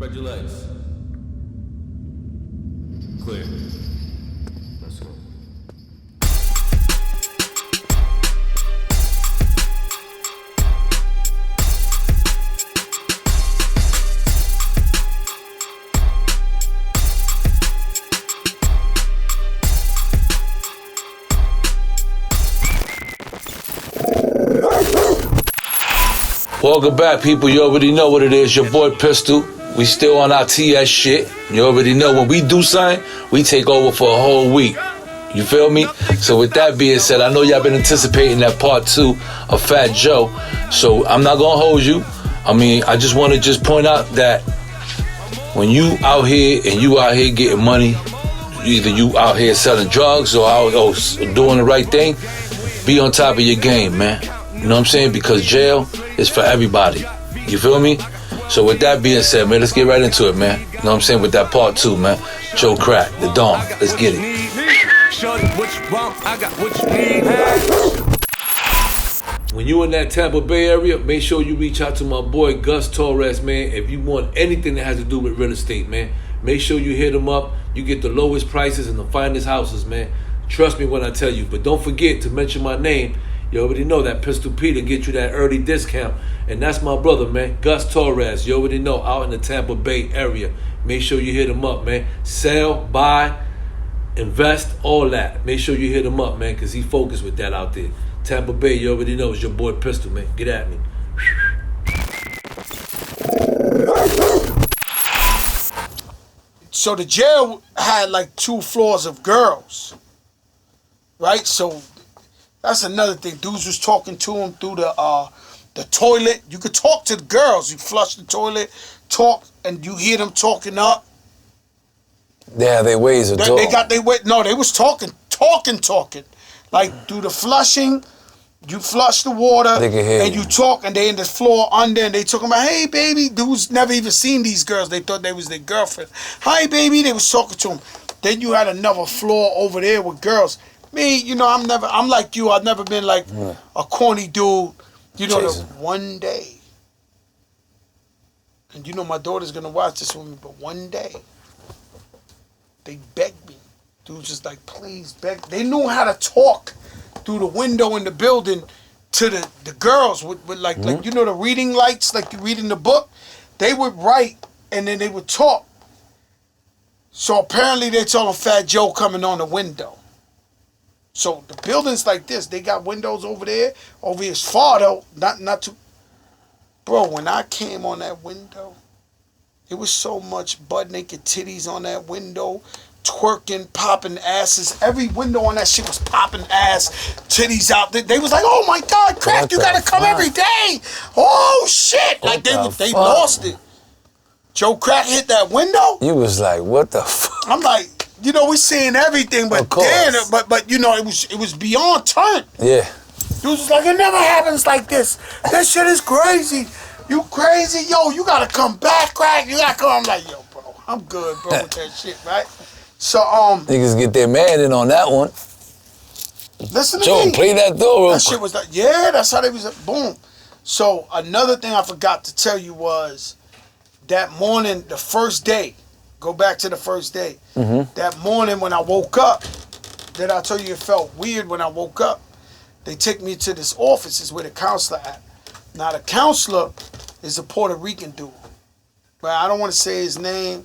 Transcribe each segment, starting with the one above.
Spread your legs. Clear. Let's go. Welcome back, people. You already know what it is. Your boy Pistol. We still on our TS shit. You already know when we do something, we take over for a whole week. You feel me? So with that being said, I know y'all been anticipating that part 2 of Fat Joe. So I'm not gonna hold you. I just want to just point out that when you out here and you out here getting money, either you out here selling drugs or doing the right thing, be on top of your game, man. You know what I'm saying? Because jail is for everybody. You feel me? So with that being said, man, let's get right into it, man. You know what I'm saying? With that part 2, man. Joe Crack, the Dawn. Let's get it. When you in that Tampa Bay area, make sure you reach out to my boy Gus Torres, man. If you want anything that has to do with real estate, man, make sure you hit him up. You get the lowest prices and the finest houses, man. Trust me when I tell you. But don't forget to mention my name. You already know that Pistol Peter get you that early discount. And that's my brother, man, Gus Torres. You already know, out in the Tampa Bay area. Make sure you hit him up, man. Sell, buy, invest, all that. Make sure you hit him up, man, because he focused with that out there. Tampa Bay, you already know, is your boy Pistol, man. Get at me. So the jail had like 2 floors of girls, right? So that's another thing. Dudes was talking to him through the toilet. You could talk to the girls. You flush the toilet, talk, and you hear them talking up. Yeah, they ways of talking. They got their way. No, they was talking. Like through the flushing, you flush the water, They can hear and you. you talk, and they in the floor under, and they talking about, hey, baby. Dudes never even seen these girls. They thought they was their girlfriend. Hi, baby. They was talking to them. Then you had another floor over there with girls. Me, you know, I'm like you. I've never been like a corny dude. You know, the one day, and you know my daughter's gonna watch this with me, but one day, they begged me. Dudes just like, please, beg. They knew how to talk through the window in the building to the girls with like you know the reading lights, like you reading the book. They would write and then they would talk. So apparently they told him Fat Joe coming on the window. So the buildings like this, they got windows over there. Over here is far though, not too. Bro, when I came on that window, it was so much butt naked titties on that window, twerking, popping asses. Every window on that shit was popping ass, titties out. They was like, oh my God, Crack, What you the gotta come fuck? every day. Oh shit! Like they fuck? lost it. Joe Crack hit that window. You was like, what the fuck? I'm like, you know, we seeing everything, but Of course. damn, but you know, it was beyond turn. Yeah. Dudes was like, it never happens like this. That shit is crazy. You crazy, yo? You gotta come back, Crack. You gotta come. I'm like, yo, bro, I'm good, bro, with that shit, right? So Niggas get their man in on that one. listen to Joe, me. play that door real That shit quick. was that's how they was. Boom. So another thing I forgot to tell you was that morning, the first day. Go back to the first day. That morning when I woke up, that I told you it felt weird when I woke up. They took me to this office, is where the counselor at. Now the counselor is a Puerto Rican dude, but I don't want to say his name.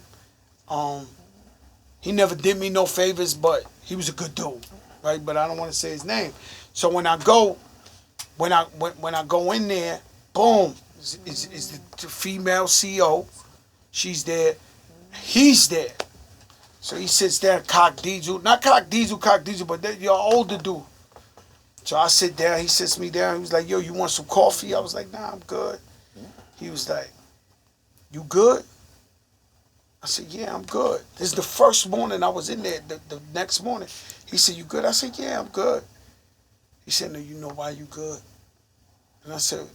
He never did me no favors, but he was a good dude, right? But I don't want to say his name. So when I go in there, boom, is the female CEO. She's there. He's there. So he sits there, cock diesel, but you're an older dude. So I sit down, he sits me down, he was like, yo, you want some coffee? I was like, nah, I'm good. He was like, you good? I said, yeah, I'm good. This is the first morning I was in there, the next morning. He said, you good? I said, yeah, I'm good. He said, no, you know why you good? And I said,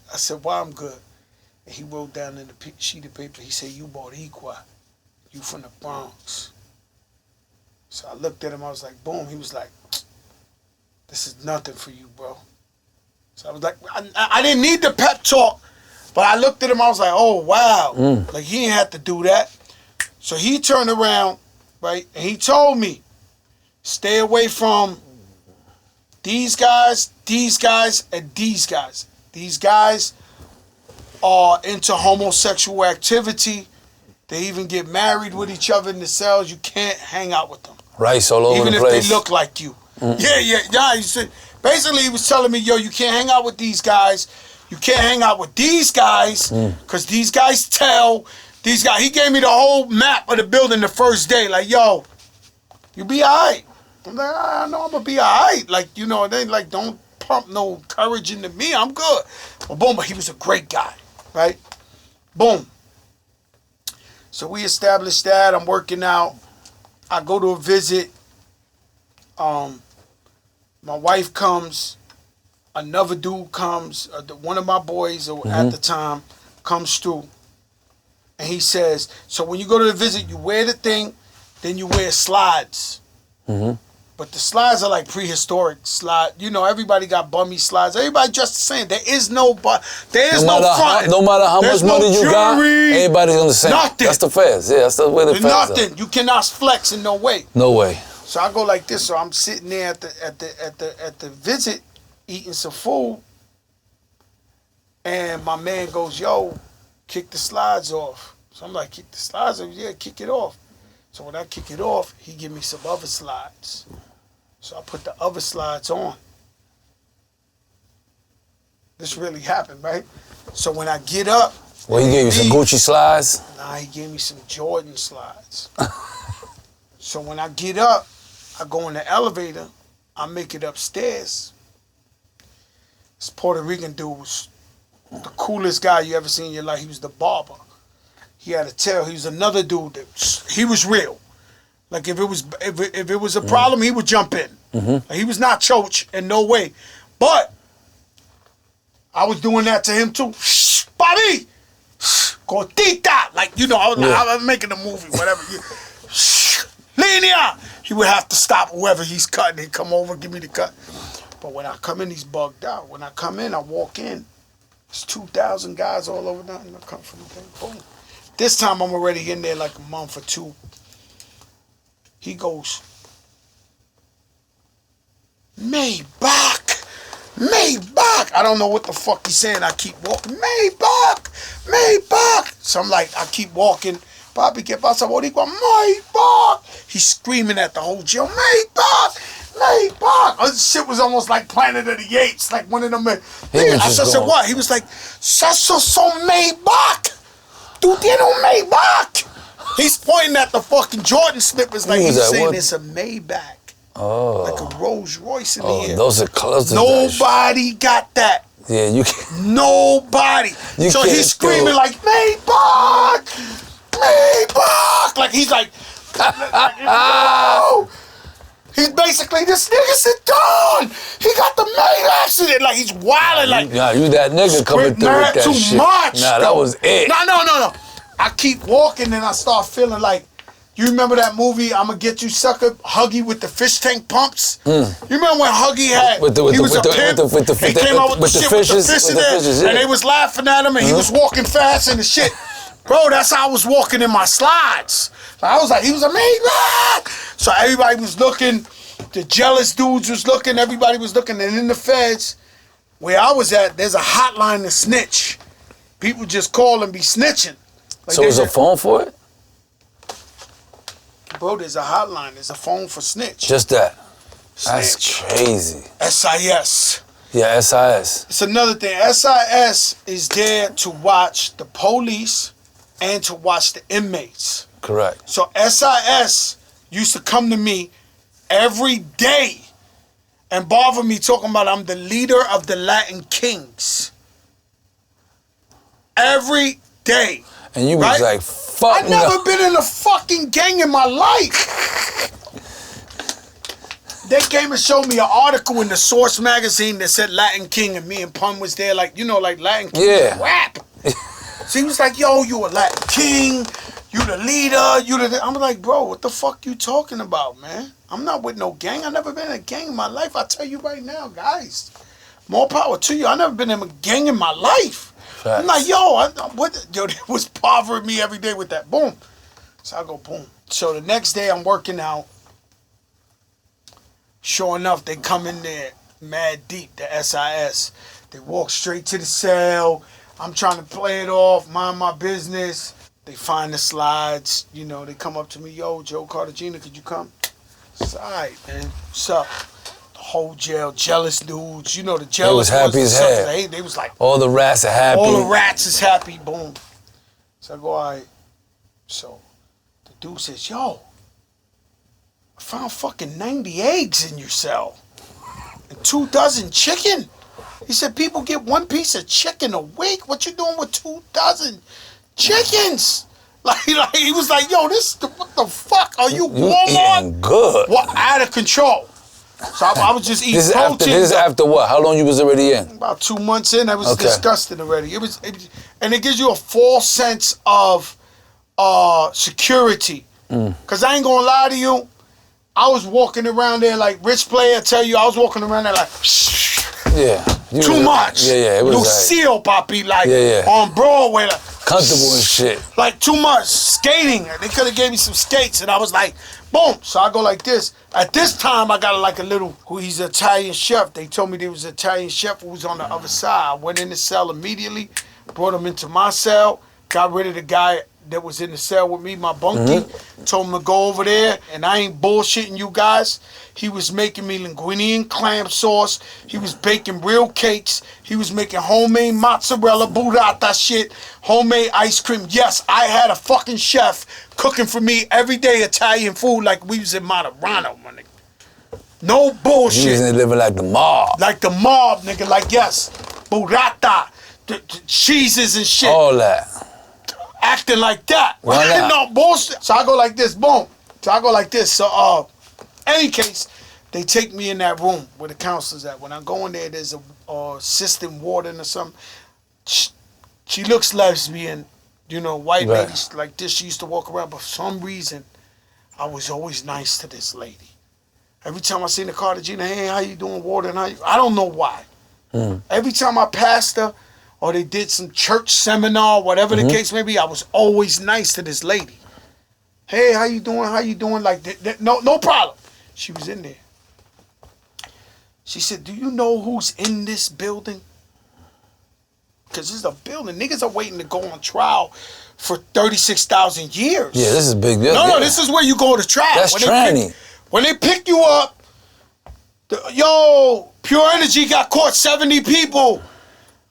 why I'm good? And he wrote down in the sheet of paper, he said, you Boricua. You from the Bronx. So I looked at him, I was like, boom. He was like, this is nothing for you, bro. So I was like, I didn't need the pep talk. But I looked at him, I was like, oh, wow. Like, he ain't had to do that. So he turned around, right, and he told me, stay away from these guys, and these guys. These guys are into homosexual activity. They even get married with each other in the cells. You can't hang out with them. Rice all over Even the if place. they look like you. Yeah. He said, basically, he was telling me, yo, you can't hang out with these guys. You can't hang out with these guys because these guys tell these guys. He gave me the whole map of the building the first day. Like, yo, you be all right. I'm like, I know I'm going to be all right. Like, you know, they like, don't pump no courage into me. I'm good. Well, boom, but he was a great guy, right? Boom. So we established that. I'm working out. I go to a visit. My wife comes. Another dude comes. One of my boys at the time comes through. And he says, so when you go to the visit, you wear the thing, then you wear slides. But the slides are like prehistoric slide. You know, everybody got bummy slides. Everybody dressed the same. There is no front. No matter how much money you got, everybody's on the same. Nothing. That's the feds. Yeah, that's the way the feds nothing. You cannot flex in no way. No way. So I go like this. So I'm sitting there at the visit, eating some food, and my man goes, "Yo, kick the slides off." So I'm like, "Kick the slides off? Yeah, kick it off." So when I kick it off, he give me some other slides. So I put the other slides on. This really happened, right? So when I get up... Well, he gave you some Gucci slides? Nah, he gave me some Jordan slides. So when I get up, I go in the elevator. I make it upstairs. This Puerto Rican dude was the coolest guy you ever seen in your life. He was the barber. He had a tail. He was another dude he was real. Like if it was a problem, he would jump in. Like, he was not Choach in no way. But I was doing that to him too. Shh, Bobby, cortita. Like, you know, I was making a movie, whatever. Shh, linea. He would have to stop whoever he's cutting. He'd come over, give me the cut. But when I come in, he's bugged out. When I come in, I walk in. There's 2,000 guys all over there. And I come from the thing. Boom. This time I'm already in there like a month or two. He goes, Maybach. I don't know what the fuck he's saying. I keep walking. Maybach. So I'm like, I keep walking. Papi, ¿qué pasa, Boricua? Maybach. He's screaming at the whole jail. Maybach. This shit was almost like Planet of the Apes. Like one of them. I said, what? He was like, Sasso son Maybach. Tú tienes un Maybach. He's pointing at the fucking Jordan slippers like he's saying what? It's a Maybach. Oh. Like a Rolls Royce in the air. Those are close. Nobody got that. Yeah, you can't. Nobody. So he's screaming like, Maybach! Like he's like, no! He's basically, this nigga said, Don! He got the Maybach accident. Like he's wilding like. Nah, you that nigga coming through with that too shit. Much, nah, that was it. No. I keep walking and I start feeling like, you remember that movie, I'ma Get You Sucker, Huggy with the fish tank pumps? You remember when Huggy had, he was a pimp, he came out with the shit with the fish in there, and they was laughing at him and he was walking fast and the shit. Bro, that's how I was walking in my slides. So I was like, he was amazing. So everybody was looking, the jealous dudes was looking, everybody was looking, and in the feds, where I was at, there's a hotline to snitch. People just call and be snitching. Like so there's a phone for it? Bro, there's a hotline. There's a phone for snitch. Just that? Snitch. That's crazy. SIS. Yeah, SIS. It's another thing. SIS is there to watch the police and to watch the inmates. Correct. So SIS used to come to me every day and bother me talking about I'm the leader of the Latin Kings. Every day. And you was like, fuck I've never been in a fucking gang in my life. They came and showed me an article in the Source magazine that said Latin King, and me and Pun was there, like, you know, like Latin King rap. So he was like, yo, you a Latin King, you the leader, I'm like, bro, what the fuck you talking about, man? I'm not with no gang. I've never been in a gang in my life. I tell you right now, guys, more power to you. I've never been in a gang in my life. I'm like, yo, yo, they was bothering me every day with that. Boom. So I go, boom. So the next day I'm working out. Sure enough, they come in there mad deep, the SIS. They walk straight to the cell. I'm trying to play it off, mind my business. They find the slides. You know, they come up to me, yo, Joe Cartagena, could you come? I said, all right, man. What's up? The whole jail, jealous dudes. You know, the jealous They was happy ones, as hell. They was like, All the rats are happy. all the rats is happy. Boom. So I go, all right. So the dude says, yo, I found fucking 90 eggs in your cell and 2 dozen chicken. He said, people get 1 piece of chicken a week. What you doing with 2 dozen chickens? Like he was like, yo, what the fuck? Are you Walmart? Eating good. What, out of control. So I was just eating This is after what? How long you was already in? About 2 months in, I was Okay. disgusted already. It was, and it gives you a false sense of security. Cause I ain't gonna lie to you, I was walking around there like Rich Player. Tell you, I was walking around there like Yeah. too much. Yeah. It was Lucille, papi, like Yeah. on Broadway, like, comfortable and shit. like too much skating. They could have gave me some skates, and I was like, boom. So I go like this. At this time, I got like a little. He's an Italian chef. They told me there was an Italian chef who was on the other side. I went in the cell immediately, brought him into my cell, got rid of the guy that was in the cell with me, my bunkie. Told him to go over there, and I ain't bullshitting you guys. He was making me linguine and clam sauce. He was baking real cakes. He was making homemade mozzarella, burrata shit, homemade ice cream. Yes, I had a fucking chef cooking for me every day Italian food like we was in Monterano, my nigga. No bullshit. You was living like the mob. Like the mob, nigga. Like, yes, burrata, the cheeses and shit. All that. Acting like that. Why not? No bullshit. So I go like this, boom. So I go like this. So any case, they take me in that room where the counselor's at. When I go in there, there's a assistant warden or something. She looks lesbian, you know, white Right. ladies like this. She used to walk around, but for some reason, I was always nice to this lady. Every time I seen the Cartagena, hey, how you doing, warden? I don't know why. Every time I passed her, or they did some church seminar, whatever the case may be, I was always nice to this lady. Hey, how you doing? How you doing? Like, no problem. She was in there. She said, do you know who's in this building? Because this is a building. Niggas are waiting to go on trial for 36,000 years. Yeah, this is big. No, this is where you go to trial. That's tranny. When they pick you up, Pure Energy got caught 70 people.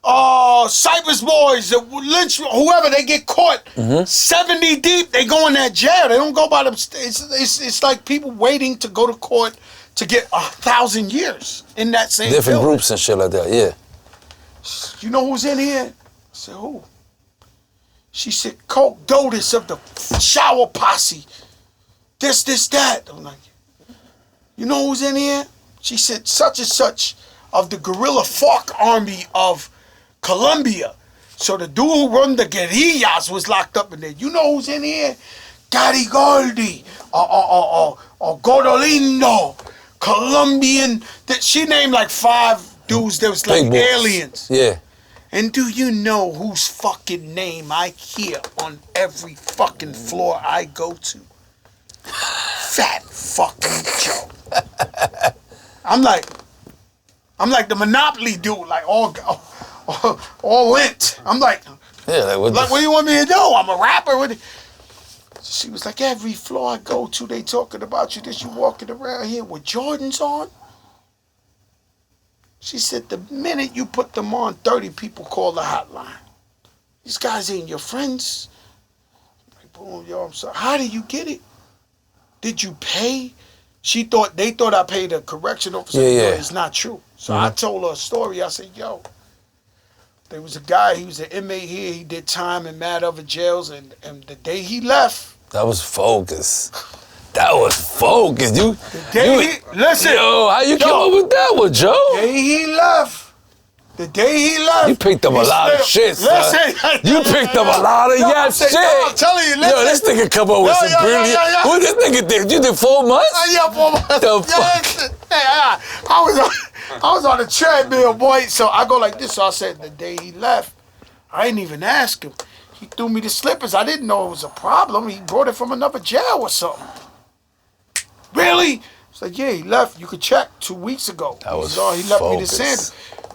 Cypress Boys, the Lynch, whoever, they get caught 70 deep, they go in that jail. They don't go by them. It's like people waiting to go to court to get 1,000 years in that same Different building. groups and shit like that, yeah. You know who's in here? I said, who? She said, Coke Dotus of the Shower Posse. This, that. I'm like, you know who's in here? She said, such and such of the guerrilla FARC army of Colombia. So the dude who run the guerrillas was locked up in there. You know who's in here? Garibaldi, Godolino, Colombian. She named like 5 dudes that was like Big boys. aliens. Yeah. And do you know whose fucking name I hear on every fucking floor I go to? Fat fucking Joe. I'm like the Monopoly dude, like all lint. I'm like, Yeah, like what do you want me to do? I'm a rapper. She was like, every floor I go to, they talking about you. That you walking around here with Jordans on. She said, the minute you put them on, 30 people call the hotline. These guys ain't your friends. Like, boom, yo, I'm sorry. How did you get it? Did you pay? They thought I paid a correction officer. Yeah. It's not true. So I told her a story. I said, yo, there was a guy, he was an inmate here. He did time in mad other jails. And the day he left. That was focus. That was focus. Listen. Yo, how you came up with that one, Joe? The day he left. You picked up a lot of shit, son. You picked up a lot of shit. I'm telling you, listen. Yo, this nigga come up with some brilliant. What this nigga did? You did 4 months? Yeah, 4 months. The fuck? I was on the treadmill, boy. So I go like this. So I said, the day he left, I didn't even ask him. He threw me the slippers. I didn't know it was a problem. He brought it from another jail or something. Really? It's like, yeah, he left. You could check 2 weeks ago. That was he left me the focus. sandals.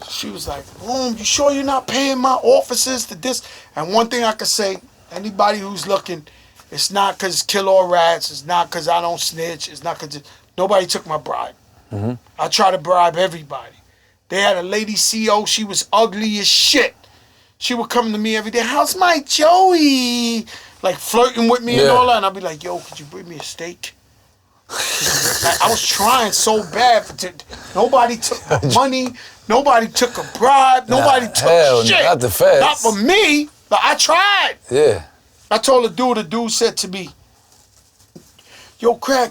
She was like, Boom, you sure you're not paying my officers to this? And one thing I could say, anybody who's looking, it's not because kill all rats. It's not because I don't snitch. It's not because nobody took my bribe. I try to bribe everybody. They had a lady CO. She was ugly as shit. She would come to me every day. How's my Joey? Like flirting with me and all that. And I'd be like, yo, could you bring me a steak? Like, I was trying so bad. Nobody took my money. Nobody took a bribe. Nobody took shit. Not the feds. Not for me, but I tried. Yeah. I told the dude said to me, yo, Crack,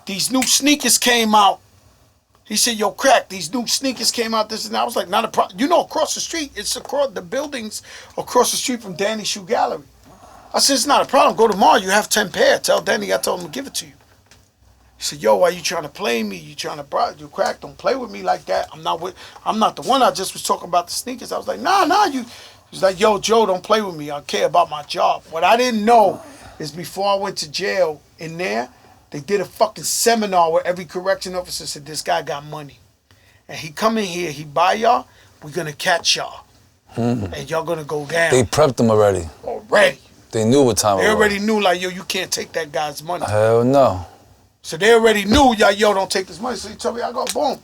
these new sneakers came out. He said, yo, Crack, these new sneakers came out, this and that. I was like, not a problem. Across the street, it's across the buildings across the street from Danny Shoe Gallery. I said, it's not a problem. Go tomorrow, you have 10 pair. Tell Danny I told him to give it to you. He said, yo, why you trying to play me? You trying to bribe? You Crack, don't play with me like that. I'm not the one. I just was talking about the sneakers. I was like, nah, you. He's like, yo, Joe, don't play with me. I care about my job. What I didn't know is before I went to jail in there, they did a fucking seminar where every correction officer said, this guy got money. And he come in here, he buy y'all, we're going to catch y'all. And y'all going to go down. They prepped them already. Already. They knew what time it was. They already knew, like, yo, you can't take that guy's money. Hell no. So they already knew, yo, don't take this money. So he told me, I go, boom.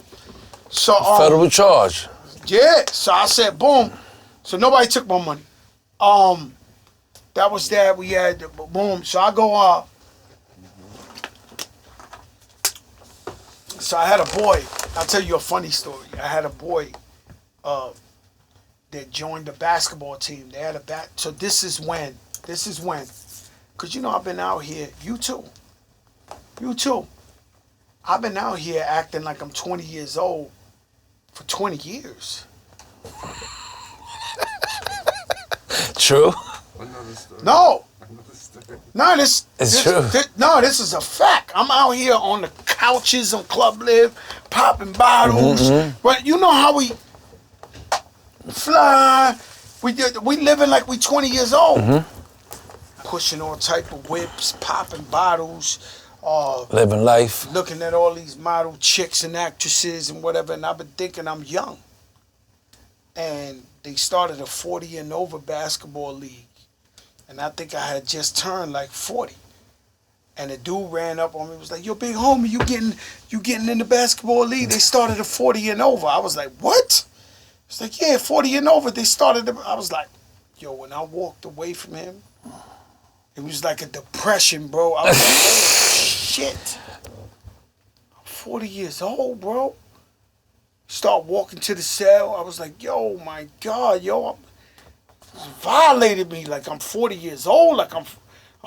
So Federal charge. Yeah. So I said, boom. So nobody took my money. That was that. We had, boom. So I go, so I had a boy. I'll tell you a funny story. I had a boy that joined the basketball team. They had a so this is when, because I've been out here, you too. I've been out here acting like I'm 20 years old for 20 years. True. Another story. No. Another story. No, It's true. This is a fact. I'm out here on the couches on Club Live, popping bottles. But you know how we fly. We living like we 20 years old. Pushing all type of whips, popping bottles, Living life. looking at all these model chicks and actresses and whatever. And I've been thinking I'm young. And they started a 40 and over basketball league. And I think I had just turned like 40. And the dude ran up on me and was like, yo, big homie, you getting in the basketball league? They started a 40 and over. I was like, what? It's like, yeah, 40 and over. They started. I was like, yo, when I walked away from him, it was like a depression, bro. I was like, oh, shit. I'm 40 years old, bro. Start walking to the cell. I was like, yo, my God, yo, violated me. Like I'm 40 years old. Like I'm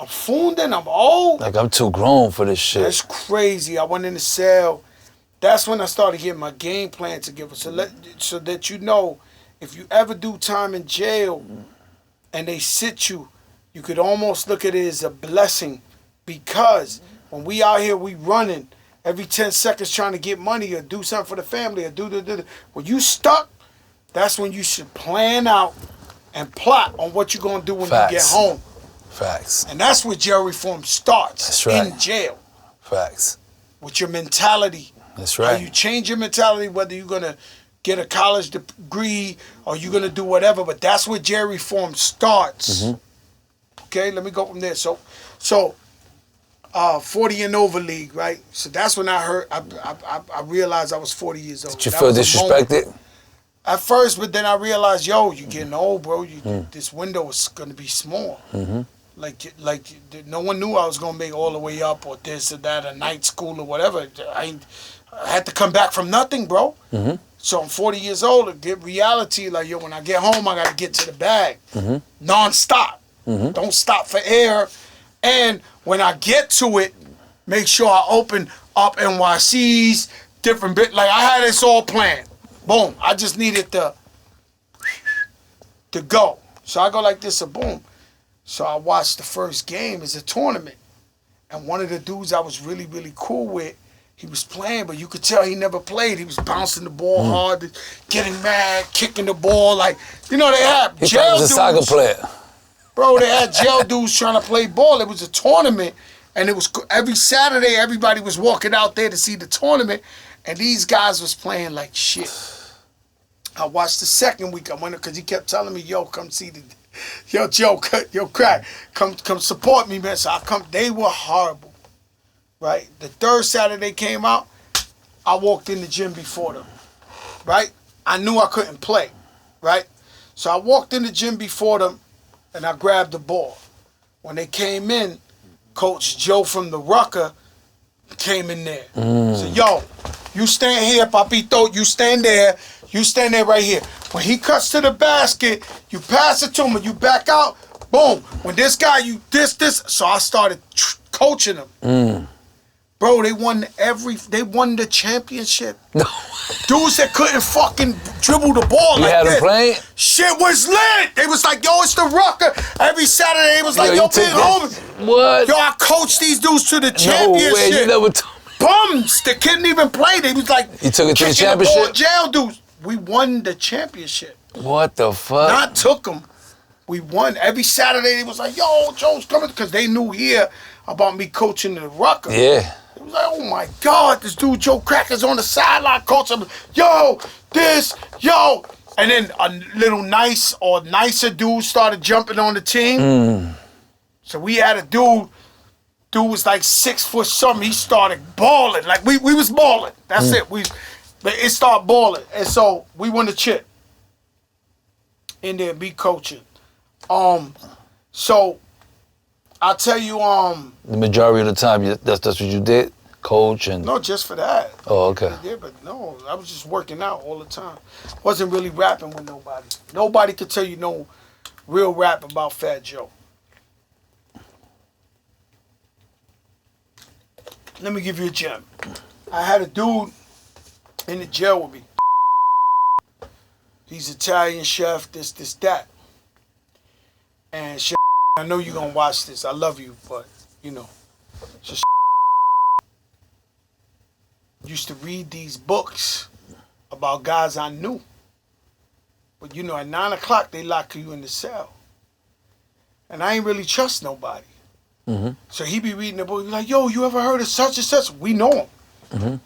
funding. I'm old. Like I'm too grown for this shit. That's crazy. I went in the cell. That's when I started getting my game plan together. So that you know, if you ever do time in jail and they sit you, you could almost look at it as a blessing, because when we out here, we running every 10 seconds trying to get money or do something for the family or do. When you stuck, that's when you should plan out and plot on what you're going to do when Facts. you get home. Facts. And that's where jail reform starts. That's right. In jail. Facts. With your mentality. That's How right. you change your mentality, whether you're going to get a college degree or you're going to do whatever. But that's where jail reform starts. Okay, let me go from there. So 40 and over league, right? So that's when I heard, I realized I was 40 years old. Did you That feel was a moment. disrespected? At first, but then I realized, yo, you're getting old, bro. This window is going to be small. Like no one knew I was going to make all the way up or this or that, a night school or whatever. I had to come back from nothing, bro. So I'm 40 years old to get reality. Like, yo, when I get home, I got to get to the bag. Non-stop. Don't stop for air. And when I get to it, make sure I open up NYC's, different bit. Like, I had this all planned. Boom. I just needed to go. So I go like this, boom. So I watched the first game as a tournament. And one of the dudes I was really, really cool with, He was playing, but you could tell he never played. He was bouncing the ball hard, getting mad, kicking the ball. Like, you know, they had He jail was a soccer dudes. player. Bro, they had jail dudes trying to play ball. It was a tournament, and it was every Saturday, everybody was walking out there to see the tournament, and these guys was playing like shit. I watched the second week. I went because he kept telling me, "Yo, come see the, yo, Joe, yo, crack, come support me, man." So I come. They were horrible, right? The third Saturday came out. I walked in the gym before them, right? I knew I couldn't play, right? So I walked in the gym before them, and I grabbed the ball. When they came in, Coach Joe from the Rucker came in there. Said, "Yo, you stand here, Papito. You stand there. You stand there right here. When he cuts to the basket, you pass it to him and you back out. Boom. When this guy, you this. So I started coaching them. Bro, they won the championship. No. Dudes that couldn't fucking dribble the ball You like had this. him playing? Shit was lit. They was like, yo, it's the Rucker. Every Saturday, it was like, yo, you took big that- homie. What? Yo, I coached these dudes to the No championship. way. You never told me. Bums. They couldn't even play. They was like, You took it to the kicking ball, championship? jail dudes. We won the championship. What the fuck? Not took them. We won. Every Saturday, they was like, yo, Joe's coming. Because they knew here about me coaching the Rucker. Yeah. It was like, oh my God, this dude Joe Cracker's on the sideline coaching. Yo, this, yo. And then a little nice or nicer dude started jumping on the team. So we had a dude was like 6 foot something. He started balling. Like we was balling. That's it. It started balling. And so we won the chip. In there, be coaching. So I'll tell you, The majority of the time, that's what you did? Coach and... no, just for that. Oh, okay. Yeah, but no, I was just working out all the time. Wasn't really rapping with nobody. Nobody could tell you no real rap about Fat Joe. Let me give you a gem. I had a dude in the jail with me. He's Italian chef, this, that. And shit, I know you're gonna watch this. I love you, but you know. Just used to read these books about guys I knew. But you know, at 9 o'clock, they lock you in the cell. And I ain't really trust nobody. So he be reading the book, he be like, yo, you ever heard of such and such? We know him.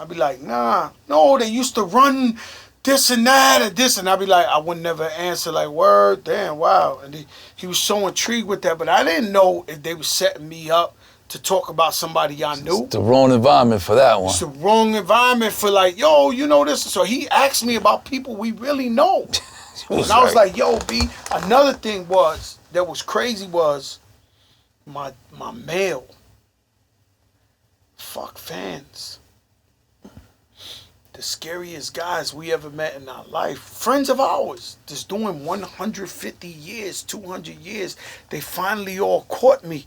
I'd be like, nah, no, they used to run this and that and this. And I'd be like, I would never answer like, word, damn, wow. And he was so intrigued with that, but I didn't know if they were setting me up to talk about somebody I knew. It's the wrong environment for that one. It's the wrong environment for like, yo, you know this. So he asked me about people we really know. And I was like, yo, B. Another thing that was crazy was my mail. Fuck fans. The scariest guys we ever met in our life. Friends of ours. Just doing 150 years, 200 years. They finally all caught me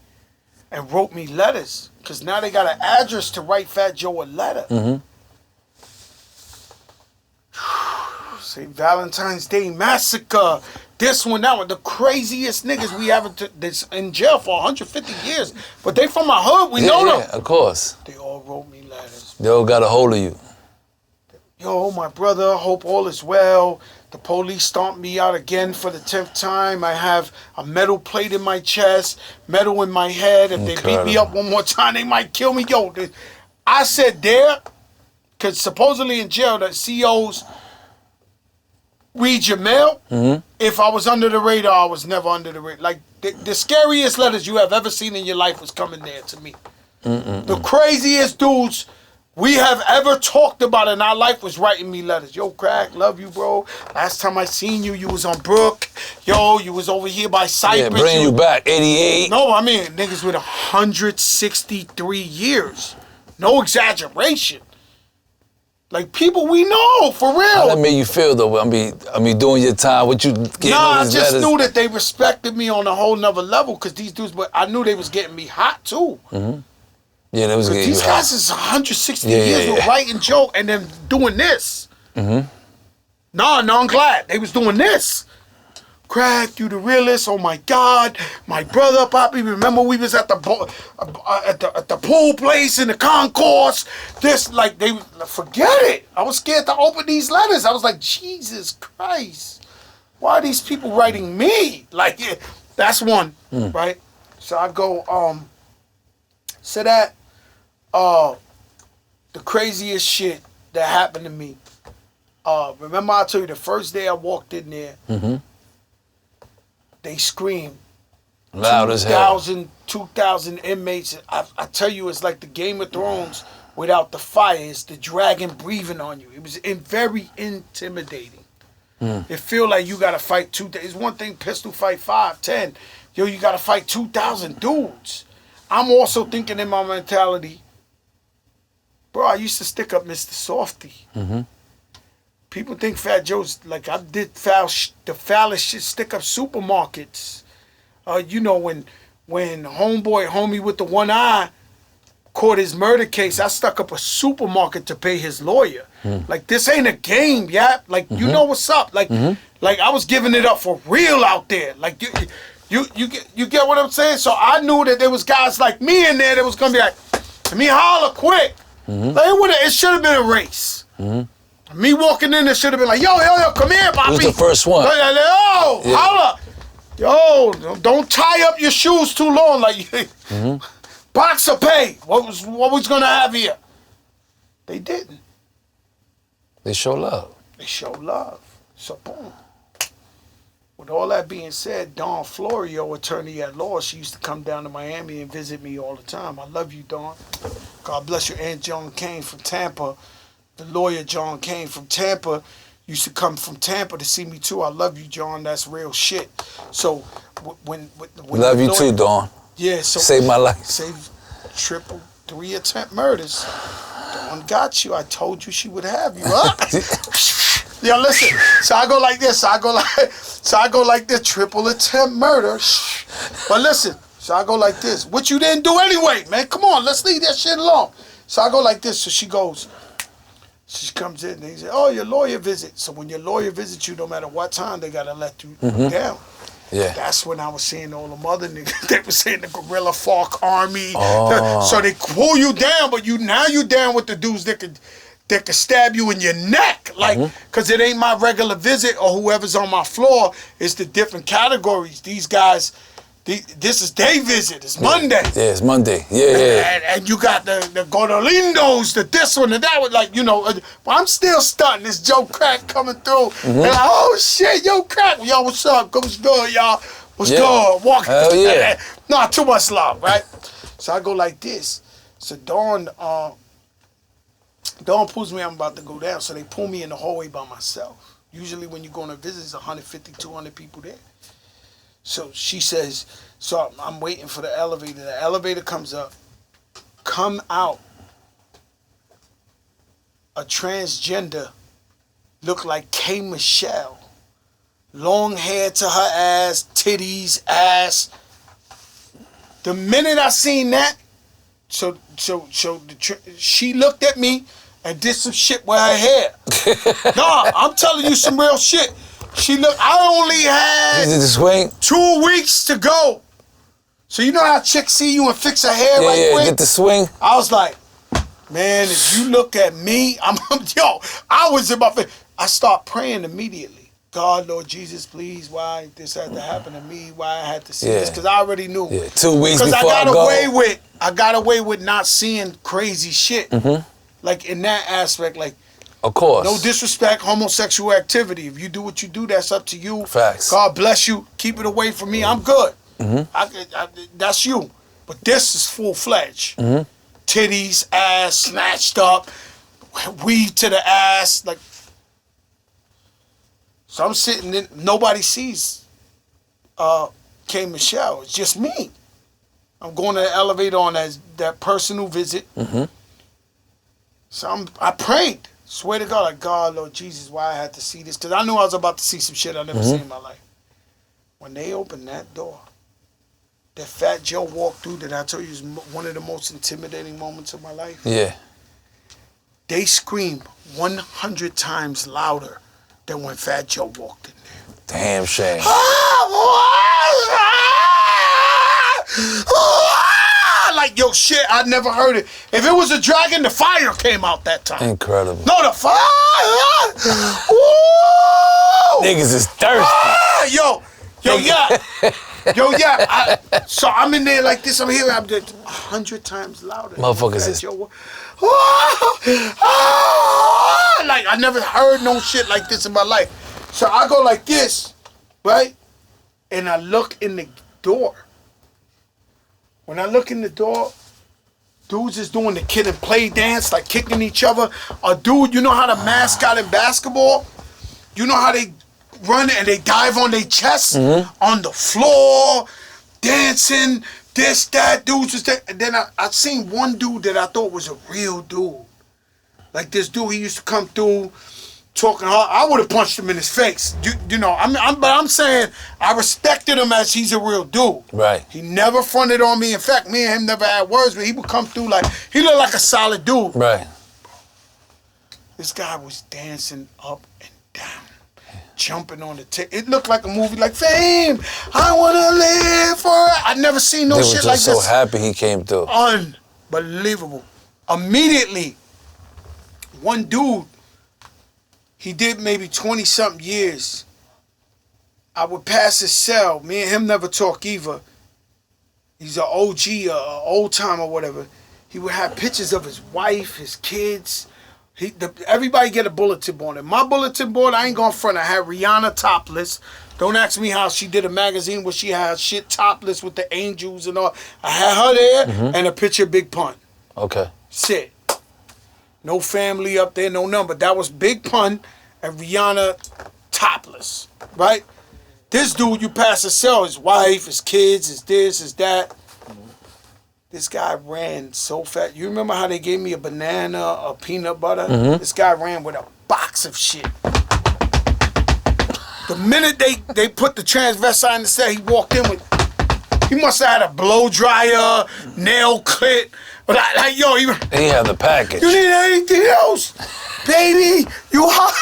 and wrote me letters. Because now they got an address to write Fat Joe a letter. Say Valentine's Day Massacre. This one, that one. The craziest niggas we have that's in jail for 150 years. But they from my hood. We know them. Yeah, of course. They all wrote me letters. They all got a hold of you. Yo, my brother, hope all is well. The police stomped me out again for the 10th time. I have a metal plate in my chest, metal in my head. If they beat me up one more time, they might kill me. Yo, I said there, because supposedly in jail, the COs read your mail. If I was under the radar, I was never under the radar. Like, the scariest letters you have ever seen in your life was coming there to me. The craziest dudes we have ever talked about in our life was writing me letters. Yo, Crack, love you, bro. Last time I seen you, you was on Brook. Yo, you was over here by Cypress. Yeah, bring you back, 88. No, I mean, niggas with 163 years. No exaggeration. Like, people we know, for real. How that made you feel, though? I mean, doing your time, what you getting all I these just letters? knew that they respected me on a whole nother level, because these dudes, but I knew they was getting me hot, too. Yeah, that was getting These you guys hot. is 160 Yeah, years yeah, with yeah. writing joke and then doing this. No, I'm glad. They was doing this. Crack, you the realest. Oh my God, my brother, Poppy. Remember we was at the pool place in the concourse. This like they forget it. I was scared to open these letters. I was like, Jesus Christ, why are these people writing me? Like, yeah, that's one, right? So I go, so that, the craziest shit that happened to me. Remember I told you the first day I walked in there. They screamed. Loud as hell. 2,000 inmates. I tell you, it's like the Game of Thrones without the fire. It's the dragon breathing on you. It was very intimidating. It feel like you got to fight it's one thing pistol fight 5, 10. Yo, you got to fight 2,000 dudes. I'm also thinking in my mentality, bro, I used to stick up Mr. Softy. People think Fat Joe's like I did the foulest shit, stick up supermarkets. You know when homie with the one eye caught his murder case, I stuck up a supermarket to pay his lawyer. Like this ain't a game, yeah. Like you know what's up. Like I was giving it up for real out there. Like you get what I'm saying. So I knew that there was guys like me in there that was gonna be like, let me holler quick. Like it should have been a race. Me walking in there should have been like, yo, come here, Poppy. Who's the first one? Yo, holla. Yo, don't tie up your shoes too long. Like, boxer pay. What was gonna have here? They didn't. They show love. They show love. So boom. With all that being said, Dawn Florio, attorney at law, she used to come down to Miami and visit me all the time. I love you, Dawn. God bless you. Aunt Joan Kane from Tampa. The lawyer John Kane from Tampa used to come from Tampa to see me too. I love you, John. That's real shit. So when love you too, Dawn. Yeah. So saved my life. Saved 3 attempt murders. Dawn got you. I told you she would have you. Huh? Yo, listen. So I go like this. So I go like this. 3 attempt murder. But listen. So I go like this. What you didn't do anyway, man? Come on. Let's leave that shit alone. So I go like this. So she goes. She comes in and they say, oh, your lawyer visit. So when your lawyer visits you, no matter what time, they got to let you down. Yeah. That's when I was seeing all them other niggas. They were saying the guerrilla FARC army. Oh. So they pull you down, but now you down with the dudes that could stab you in your neck. Like, because it ain't my regular visit or whoever's on my floor. It's the different categories. These guys... This is day visit. It's Monday. Yeah, it's Monday. Yeah. And you got the Gordolindos, the this one, the that one. Like, you know, I'm still stunting. This Joe Crack coming through. And like, oh, shit, yo, Crack. Yo, what's up? What's good, y'all? What's good? Walk. Hell yeah. Not too much love, right? So I go like this. So Dawn pulls me, I'm about to go down. So they pull me in the hallway by myself. Usually when you go on a visit, there's 150, 200 people there. So she says, so I'm waiting for the elevator. The elevator comes up. Come out. A transgender looked like K. Michelle. Long hair to her ass, titties, ass. The minute I seen that, she looked at me and did some shit with her hair. Nah, I'm telling you some real shit. I only had Did the swing? 2 weeks to go. So you know how chicks see you and fix her hair right quick? Get the swing. I was like, man, if you look at me, I was in my face. I start praying immediately. God, Lord Jesus, please, why this had to happen to me? Why I had to see this? Because I already knew. Yeah, 2 weeks before I got away with not seeing crazy shit. Like in that aspect, like. Of course. No disrespect, homosexual activity. If you do what you do, that's up to you. Facts. God bless you. Keep it away from me. I'm good. That's you. But this is full-fledged. Titties, ass, snatched up, weave to the ass. Like, so I'm sitting in, nobody sees K. Michelle. It's just me. I'm going to the elevator on that personal visit. So I prayed. Swear to God, like, God, Lord Jesus, why I had to see this. Because I knew I was about to see some shit I never seen in my life. When they opened that door, that Fat Joe walked through that I told you is one of the most intimidating moments of my life. Yeah. They screamed 100 times louder than when Fat Joe walked in there. Damn shame. Like, yo, shit, I never heard it. If it was a dragon, the fire came out that time. Incredible. No, the fire. Woo! Niggas is thirsty. Yo, yeah. So I'm in there like this. I'm hearing. I'm just 100 times louder. Motherfuckers is. Like, I never heard no shit like this in my life. So I go like this, right? And I look in the door. When I look in the door, dudes is doing the kid and play dance, like kicking each other. A dude, you know how the mascot in basketball? You know how they run and they dive on their chest on the floor, dancing, this, that, dudes was there. And then I seen one dude that I thought was a real dude. Like this dude, he used to come through talking hard. I would have punched him in his face. You know, but I'm saying I respected him as he's a real dude. Right. He never fronted on me. In fact, me and him never had words, but he would come through like, he looked like a solid dude. Right. This guy was dancing up and down, jumping on the table. It looked like a movie like Fame. I want to live for it. I'd never seen no They shit was like just this. so happy he came through. Unbelievable. Immediately, one dude, he did maybe 20-something years. I would pass his cell. Me and him never talk either. He's an OG, old time or whatever. He would have pictures of his wife, his kids. Everybody get a bulletin board. And my bulletin board, I ain't going front. I had Rihanna topless. Don't ask me how she did a magazine where she had shit topless with the angels and all. I had her there and a picture of Big Pun. Okay. Sit. No family up there, no number. That was Big Pun and Rihanna topless, right? This dude, you pass a cell, his wife, his kids, his this, his that. This guy ran so fast. You remember how they gave me a banana, a peanut butter? This guy ran with a box of shit. The minute they put the transvestite in the cell, he walked in with, he must have had a blow dryer, nail clip. Like, yo, He had the package. you need anything else? Baby, you hot?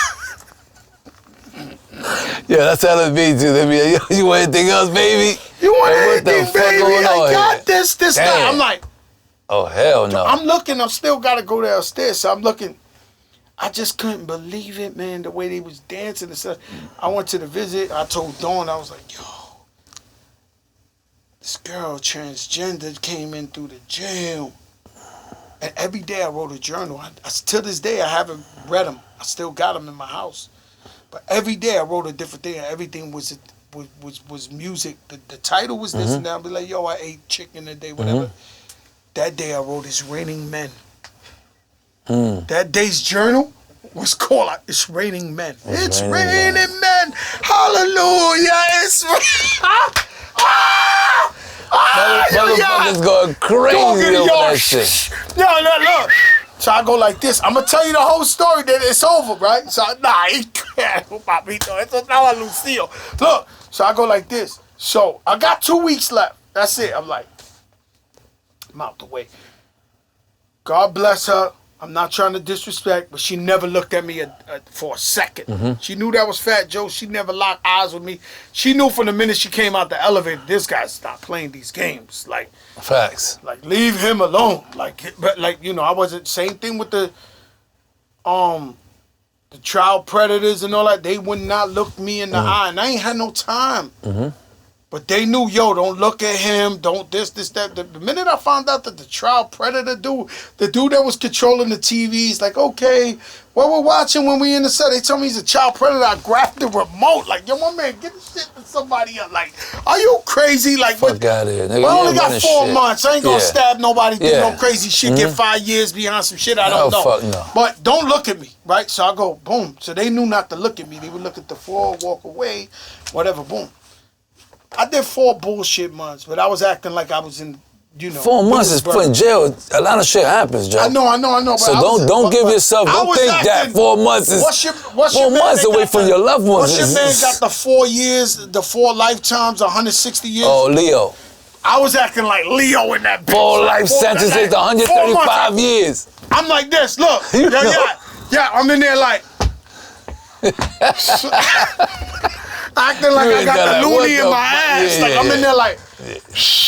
Yeah, that's how it be too. They be like, yo, you want anything else, baby? You want Like, what the anything, fuck baby? going I on got here? this, that. Damn. I'm like, Oh, hell no. I'm looking, I'm still gotta go downstairs. So I'm looking. I just couldn't believe it, man, the way they was dancing and stuff. I went to the visit. I told Dawn, I was like, yo, this girl, transgender, came in through the jail. And every day I wrote a journal. To this day, I haven't read them. I still got them in my house. But every day I wrote a different thing. Everything was music. The title was this and that. I'd be like, yo, I ate chicken today, whatever. That day I wrote It's Raining Men. That day's journal was called It's Raining Men. It's raining men. Hallelujah. It's Motherfuckers going crazy over that shit. No, look. So I go like this. I'm gonna tell you the whole story. That it's over, right? So he can't. Papito, esto estaba Lucio. Look. So I go like this. So I got 2 weeks left. That's it. I'm like, I'm out the way. God bless her. I'm not trying to disrespect, but she never looked at me for a second. She knew that was Fat Joe. She never locked eyes with me. She knew from the minute she came out the elevator, this guy stopped playing these games. Like, Facts. like leave him alone. But you know, I wasn't. Same thing with the child predators and all that. They would not look me in the eye, and I ain't had no time. But they knew, yo, don't look at him, don't this, that. The minute I found out that the child predator dude, the dude that was controlling the TVs, like, okay, what we're watching when we in the set, they told me he's a child predator. I grabbed the remote, like, yo, my man, get the shit to somebody else. Like, are you crazy? Like, Fuck out of here, nigga. I only You got running 4 shit. months. I ain't gonna stab nobody, do no crazy shit, get 5 years behind some shit I don't know. Fuck no. But don't look at me, right? So I go, boom. So they knew not to look at me. They would look at the floor, walk away, whatever, boom. I did 4 bullshit months, but I was acting like I was in, you know. 4 months is put in jail. A lot of shit happens, Joe. I know. But So I don't give yourself. Don't think that 4 months is what's 4 your man months that away got from the- your loved ones. What's your man got the 4 years, the 4 lifetimes, 160 years? Oh, Leo. I was acting like Leo in that bitch. 4 Like, life 4 sentences, like, 135 4 months. years. I'm like this. Look, You know. yeah. I'm in there like. acting like You I ain't got got the like, loony what in the my fuck? ass. Yeah, Like, I'm in there like,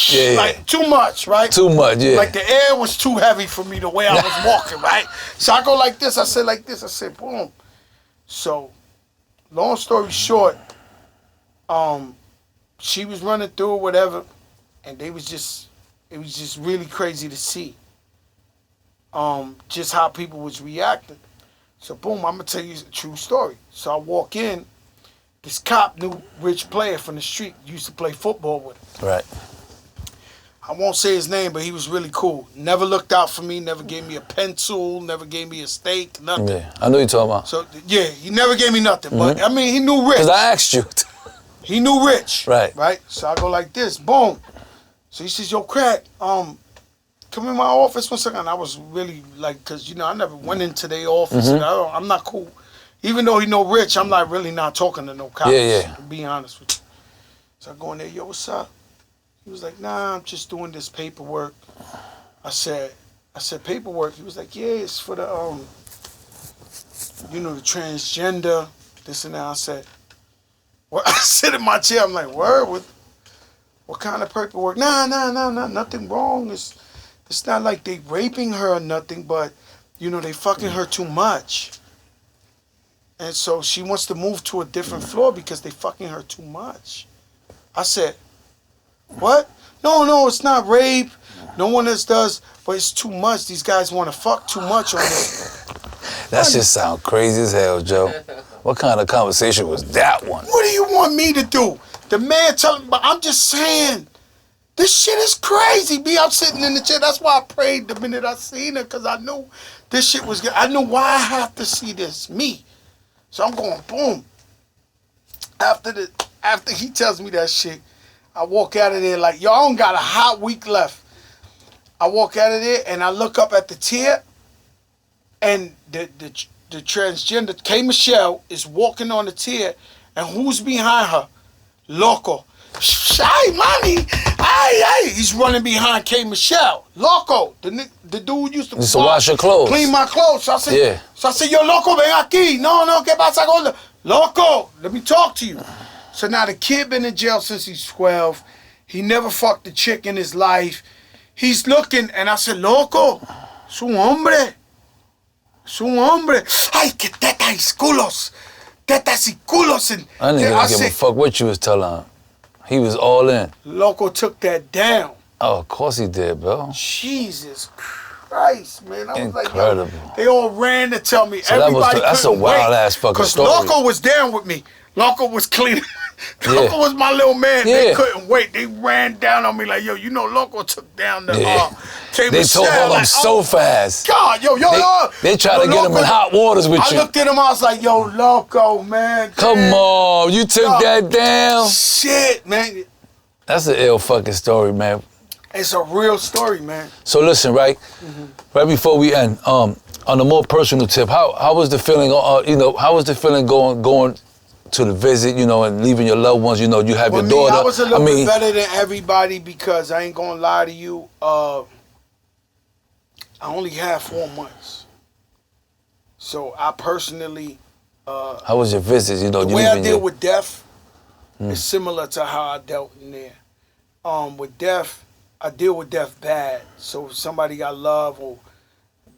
Yeah. like, too much, right? Too much, yeah. Like, the air was too heavy for me the way I was walking, right? So I go like this. I said like this. I said, boom. So, long story short, she was running through or whatever, and it was just really crazy to see. Just how people was reacting. So boom, I'm gonna tell you a true story. So I walk in, this cop knew Rich Player from the street, used to play football with him. Right. I won't say his name, but he was really cool. Never looked out for me, never gave me a pencil, never gave me a steak, nothing. Yeah. I know you're talking about. So yeah, he never gave me nothing. But I mean, he knew Rich. Because I asked you. He knew Rich. Right. Right? So I go like this, boom. So he says, yo, Crack, come in my office one second. I was really like, because, you know, I never went into their office. And I'm not cool. Even though he know Rich, I'm like really not talking to no cops. Yeah. To be honest with you. So I go in there, yo, what's up? He was like, nah, I'm just doing this paperwork. I said, paperwork? He was like, yeah, it's for the, you know, the transgender, this and that. I said, what? I sit in my chair, I'm like, word? What kind of paperwork? Nah, nothing wrong. It's not like they raping her or nothing, but, you know, they fucking her too much. And so she wants to move to a different floor because they fucking her too much. I said, what? No, it's not rape. No one else does, but it's too much. These guys want to fuck too much on it. That shit sound crazy as hell, Joe. What kind of conversation was that one? What do you want me to do? The man telling me, but I'm just saying, this shit is crazy. Me, I'm sitting in the chair. That's why I prayed the minute I seen her, because I knew this shit was good. I knew why I have to see this, me. So I'm going, boom. After he tells me that shit, I walk out of there like, yo, I don't got a hot week left. I walk out of there and I look up at the tier, and the transgender K Michelle is walking on the tier, and who's behind her? Loco. Ay, money. Ay. He's running behind K Michelle. Loco. The dude used to wash your clothes. Clean my clothes. So I said, yo, Loco, ven aquí. No, ¿qué pasa, gordo? Loco, let me talk to you. So now the kid been in jail since he's 12. He never fucked a chick in his life. He's looking, and I said, Loco, es un hombre. Es un hombre. Ay, que tetas y culos. Tetas y culos. And I didn't give a fuck what you was telling him. He was all in. Loco took that down. Oh, of course he did, bro. Jesus Christ, man. I was incredible. Like, yo, they all ran to tell me. So Everybody that's a wild ass fucking story. Because Loco was down with me. Loco was cleaning. Loco was my little man. Yeah. They couldn't wait. They ran down on me like, yo, you know, Loco took down the They told him so fast. God, yo. They tried to get him in hot waters with you. I looked at him, I was like, yo, Loco, man. Come on, you took that down? Shit, man. That's an ill fucking story, man. It's a real story, man. So listen, right before we end, on a more personal tip, how was the feeling? How was the feeling going to the visit? You know, and leaving your loved ones. You know, you have your daughter. I was a little bit better than everybody because I ain't gonna lie to you. I only had 4 months, so I personally. How was your visit? You know, the way I deal with death is similar to how I dealt in there. With death, I deal with death bad. So if somebody I love or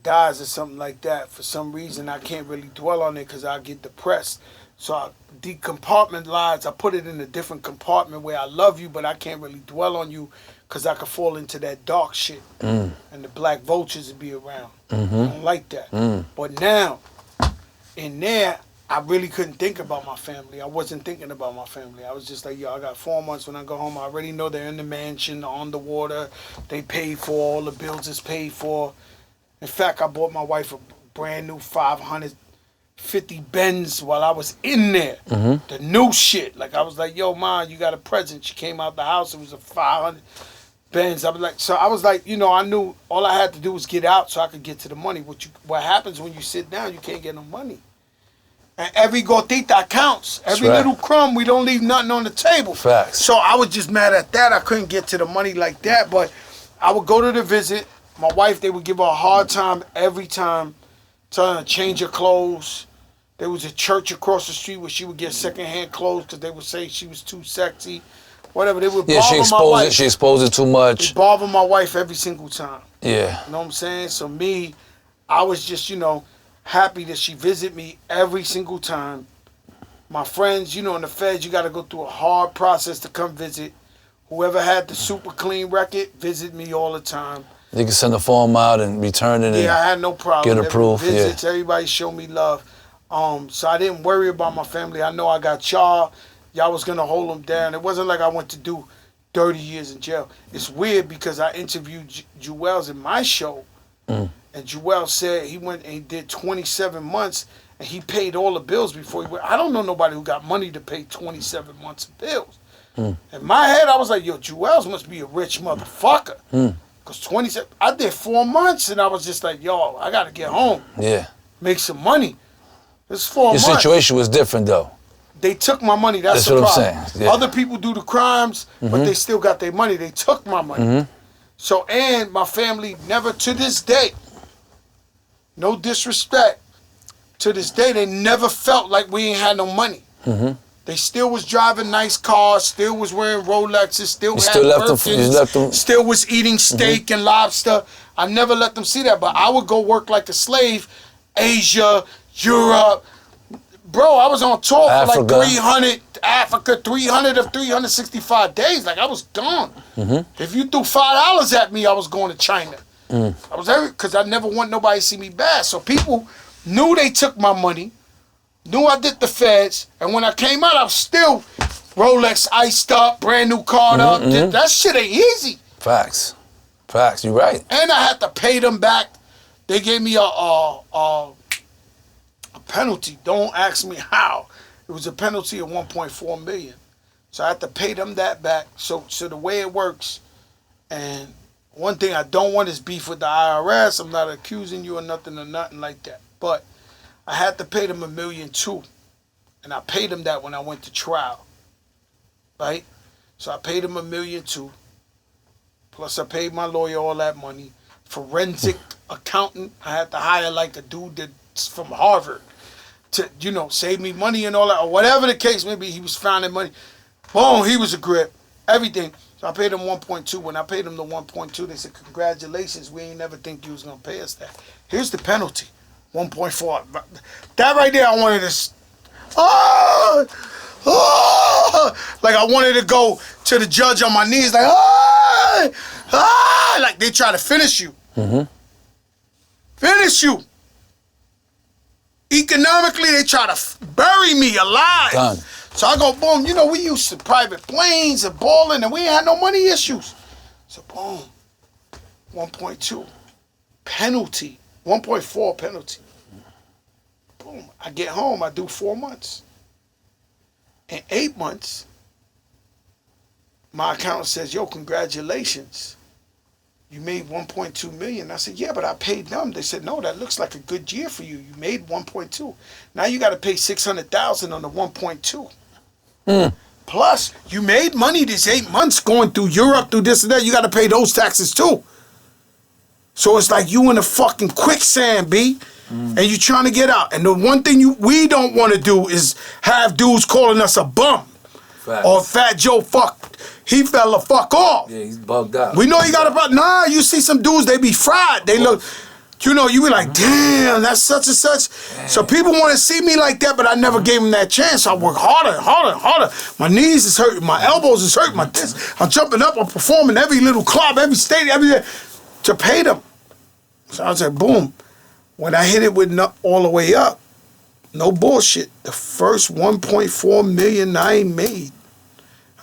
dies or something like that, for some reason I can't really dwell on it because I get depressed. So I decompartmentalize. I put it in a different compartment where I love you, but I can't really dwell on you because I could fall into that dark shit. And the black vultures would be around. I don't like that. But now, in there, I really couldn't think about my family. I wasn't thinking about my family. I was just like, yo, I got 4 months when I go home. I already know they're in the mansion, on the water. They paid for all the bills is paid for. In fact, I bought my wife a brand new 550 Benz while I was in there. The new shit. Like, I was like, yo, Ma, you got a present. She came out the house. It was a 500 Benz. I was like, you know, I knew all I had to do was get out so I could get to the money. What happens when you sit down, you can't get no money. And every gotita counts. Every little crumb, we don't leave nothing on the table. Facts. So I was just mad at that. I couldn't get to the money like that. But I would go to the visit. My wife, they would give her a hard time every time, telling her to change her clothes. There was a church across the street where she would get secondhand clothes because they would say she was too sexy. Whatever. They would Yeah, she exposed it too much. They bother my wife every single time. Yeah. You know what I'm saying? So me, I was just, happy that she visited me every single time. My friends, in the feds, you got to go through a hard process to come visit. Whoever had the super clean record, visit me all the time. You can send a form out and return it. Yeah, I had no problem. Get approved. Visits, everybody showed me love. So I didn't worry about my family. I know I got y'all. Y'all was gonna hold them down. It wasn't like I went to do 30 years in jail. It's weird because I interviewed Juelz in my show, and Juelz said he went and he did 27 months, and he paid all the bills before he went. I don't know nobody who got money to pay 27 months of bills. In my head, I was like, yo, Juelz must be a rich motherfucker. Because 27, I did 4 months, and I was just like, yo, I got to get home. Yeah. Make some money. It's 4 months. Your situation was different, though. They took my money. That's the what problem. I'm saying. Yeah. Other people do the crimes, but they still got their money. They took my money. So, and my family never, to this day, no disrespect, to this day, they never felt like we ain't had no money. They still was driving nice cars, still was wearing Rolexes, still had Birkins, still was eating steak and lobster. I never let them see that, but I would go work like a slave, Asia, Europe. Bro, I was on tour for like 300 of 365 days. Like, I was gone. If you threw $5 at me, I was going to China. I was because I never want nobody to see me bad. So people knew they took my money, knew I did the feds, and when I came out, I was still Rolex iced up, brand new car up. That shit ain't easy. Facts. You're right. And I had to pay them back. They gave me a penalty. Don't ask me how. It was a penalty of 1.4 million. So I had to pay them that back. So the way it works, and one thing I don't want is beef with the IRS. I'm not accusing you of nothing like that. But I had to pay them $1.2 million, and I paid them that when I went to trial. Right? So I paid them $1.2 million. Plus I paid my lawyer all that money. Forensic accountant. I had to hire like a dude that's from Harvard to, save me money and all that, or whatever the case may be. He was finding money. Boom, he was a grip. Everything. So I paid him 1.2. When I paid him the 1.2, they said, congratulations, we ain't never think you was going to pay us that. Here's the penalty, 1.4. That right there, I wanted to, like I wanted to go to the judge on my knees, like, like they try to finish you. Finish you. Economically, they try to bury me alive. Done. So I go, boom, we used to private planes and balling, and we ain't had no money issues. So boom, 1.2 penalty, 1.4 penalty. Boom, I get home, I do 4 months. In 8 months, my accountant says, yo, congratulations. You made 1.2 million. I said, yeah, but I paid them. They said, no, that looks like a good year for you. You made 1.2. Now you got to pay 600,000 on the 1.2. Plus, you made money this 8 months going through Europe, through this and that. You got to pay those taxes too. So it's like you in a fucking quicksand, B. And you trying to get out. And the one thing we don't want to do is have dudes calling us a bum. Facts. Or Fat Joe he fell the fuck off. Yeah, he's bugged out. We know he got a nah, you see some dudes, they be fried. They look, you be like, damn, that's such and such. Damn. So people want to see me like that, but I never gave them that chance. I work harder. My knees is hurting, my elbows is hurting, I'm jumping up, I'm performing every little club, every state, everything to pay them. So I was like, boom. When I hit it with all the way up, no bullshit, the first 1.4 million I ain't made.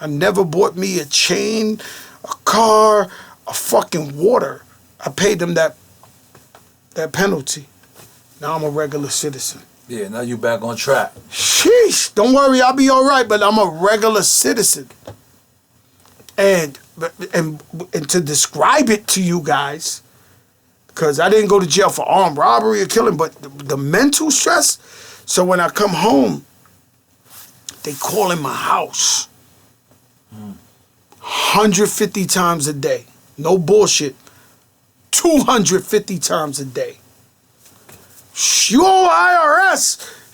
I never bought me a chain, a car, a fucking water. I paid them that penalty. Now I'm a regular citizen. Yeah, now you back on track. Sheesh, don't worry, I'll be all right, but I'm a regular citizen. And to describe it to you guys, because I didn't go to jail for armed robbery or killing, but the mental stress. So when I come home, they call in my house 150 times a day. No bullshit. 250 times a day. Your IRS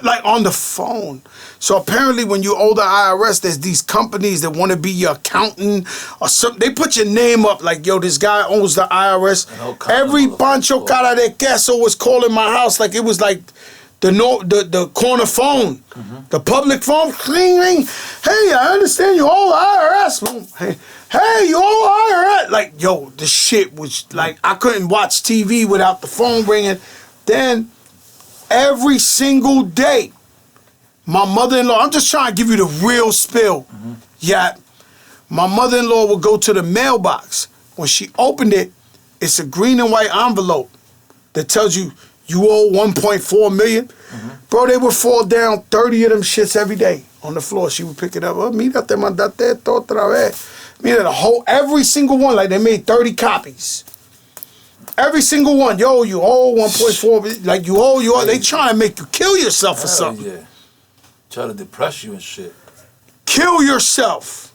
Like on the phone. So apparently when you owe the IRS, there's these companies that want to be your accountant or something. They put your name up like, yo, this guy owns the IRS. Every Pancho Cara de Queso was calling my house like it was like the corner phone, the public phone. Ring, ring. Hey, I understand you owe the IRS. Hey, you owe IRS. Like, yo, the shit was like, I couldn't watch TV without the phone ringing. Then every single day, my mother-in-law, I'm just trying to give you the real spill. Yeah, my mother-in-law would go to the mailbox. When she opened it, it's a green and white envelope that tells you owe 1.4 million. Bro, they would fall down 30 of them shits every day on the floor. She would pick it up. Oh, mira, te mandaste esto otra vez. Mira, every single one, like they made 30 copies. Every single one. Yo, you owe 1.4, like you owe. They trying to make you kill yourself or something. Yeah. Try to depress you and shit. Kill yourself.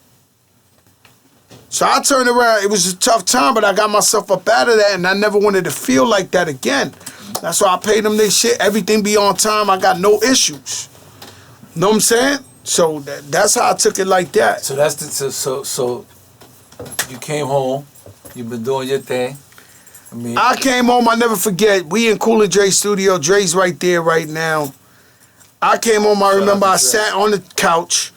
So I turned around. It was a tough time, but I got myself up out of that, and I never wanted to feel like that again. That's why I paid them their shit. Everything be on time. I got no issues. Know what I'm saying? So that's how I took it like that. So that's the so you came home. You've been doing your thing. I came home. I never forget. We in Cool and Dre studio. Dre's right there right now. I came home. I remember I sat on the couch.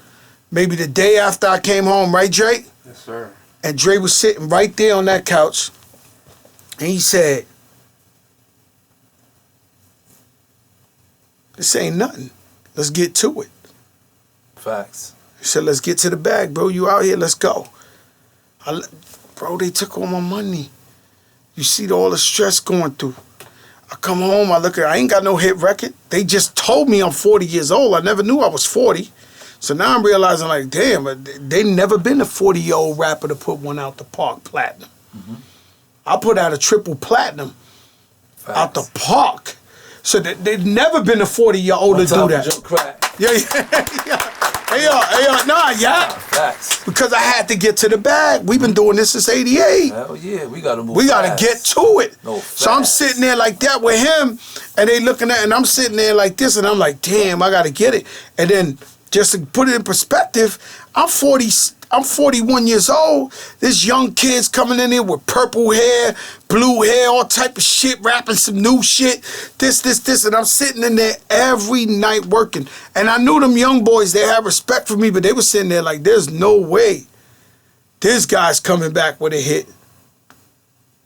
Maybe the day after I came home, right, Dre? Yes, sir. And Dre was sitting right there on that couch. And he said, "This ain't nothing. Let's get to it." Facts. He said, "Let's get to the bag, bro. You out here, let's go." Bro, they took all my money. You see all the stress going through. I come home, I look at I ain't got no hit record. They just told me I'm 40 years old. I never knew I was 40. So now I'm realizing, like, damn, they never been a 40-year-old rapper to put one out the park platinum. I put out a triple platinum out the park. So they've never been a 40-year-old to do that. Crack. Yeah. Yeah. Facts. Because I had to get to the bag. We've been doing this since '88. Hell yeah, we gotta move. We gotta get to it. No, so I'm sitting there like that with him, and they looking at, and I'm sitting there like this, and I'm like, damn, I gotta get it. And then just to put it in perspective, I'm 41 years old. This young kid's coming in here with purple hair, blue hair, all type of shit, rapping some new shit, this, and I'm sitting in there every night working. And I knew them young boys, they had respect for me, but they were sitting there like, there's no way this guy's coming back with a hit.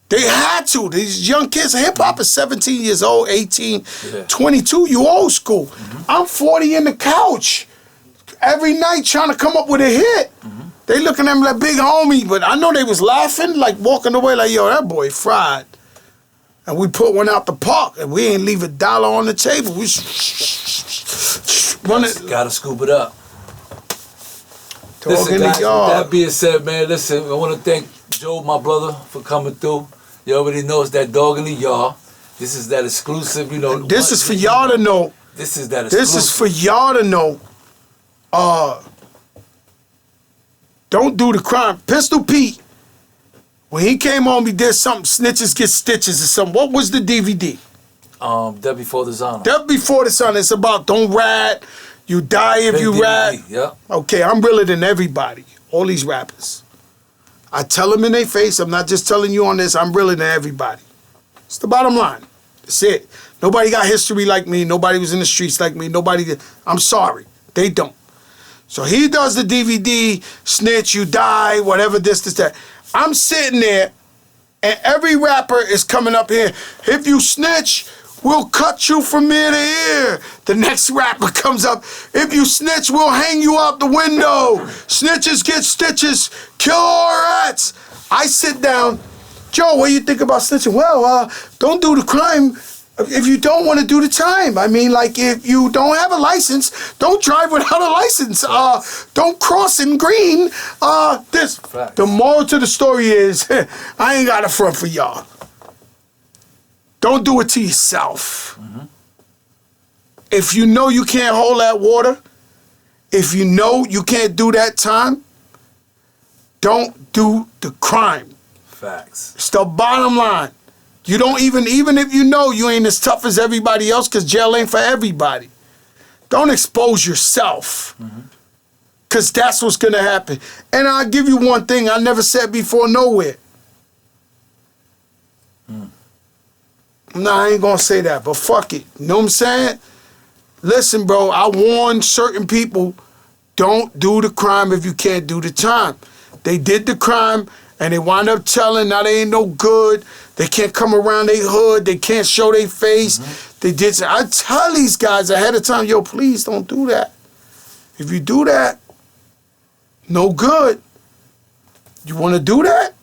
They had to. These young kids, hip-hop is 17 years old, 18, 22, you old school. I'm 40 in the couch every night trying to come up with a hit. They looking at me like big homie, but I know they was laughing, like walking away like, yo, that boy fried. And we put one out the park, and we ain't leave $1 on the table. We run it. Gotta scoop it up. Dog Listen, in the guys, with yard. that being said, man, listen, I want to thank Joe, my brother, for coming through. You already know it's that dog in the yard. This is that exclusive, you know. This is for y'all to know. This is that exclusive. This is for y'all to know. Don't do the crime. Pistol Pete, when he came home, he did something, Snitches Get Stitches or something. What was the DVD? Death Before Dishonor. Death Before Dishonor. It's about don't rat, you die if you rat. Yeah. Okay, I'm realer than everybody. All these rappers. I tell them in their face, I'm not just telling you on this, I'm realer than everybody. It's the bottom line. That's it. Nobody got history like me. Nobody was in the streets like me. Nobody did. I'm sorry. They don't. So he does the DVD, snitch, you die, whatever, this, that. I'm sitting there, and every rapper is coming up here. If you snitch, we'll cut you from ear to ear. The next rapper comes up. If you snitch, we'll hang you out the window. Snitches get stitches. Kill all rats. I sit down. Joe, what do you think about snitching? Well, don't do the crime if you don't want to do the time. I mean, like, if you don't have a license, don't drive without a license. Don't cross in green. The moral to the story is, I ain't got a front for y'all. Don't do it to yourself. If you know you can't hold that water, if you know you can't do that time, don't do the crime. Facts. It's the bottom line. You don't even if you know you ain't as tough as everybody else, because jail ain't for everybody. Don't expose yourself. Because that's what's going to happen. And I'll give you one thing I never said before nowhere. No, I ain't going to say that, but fuck it. You know what I'm saying? Listen, bro, I warn certain people, don't do the crime if you can't do the time. They did the crime, and they wind up telling, now they ain't no good. They can't come around their hood. They can't show their face. They did. I tell these guys ahead of time, yo, please don't do that. If you do that, no good. You want to do that?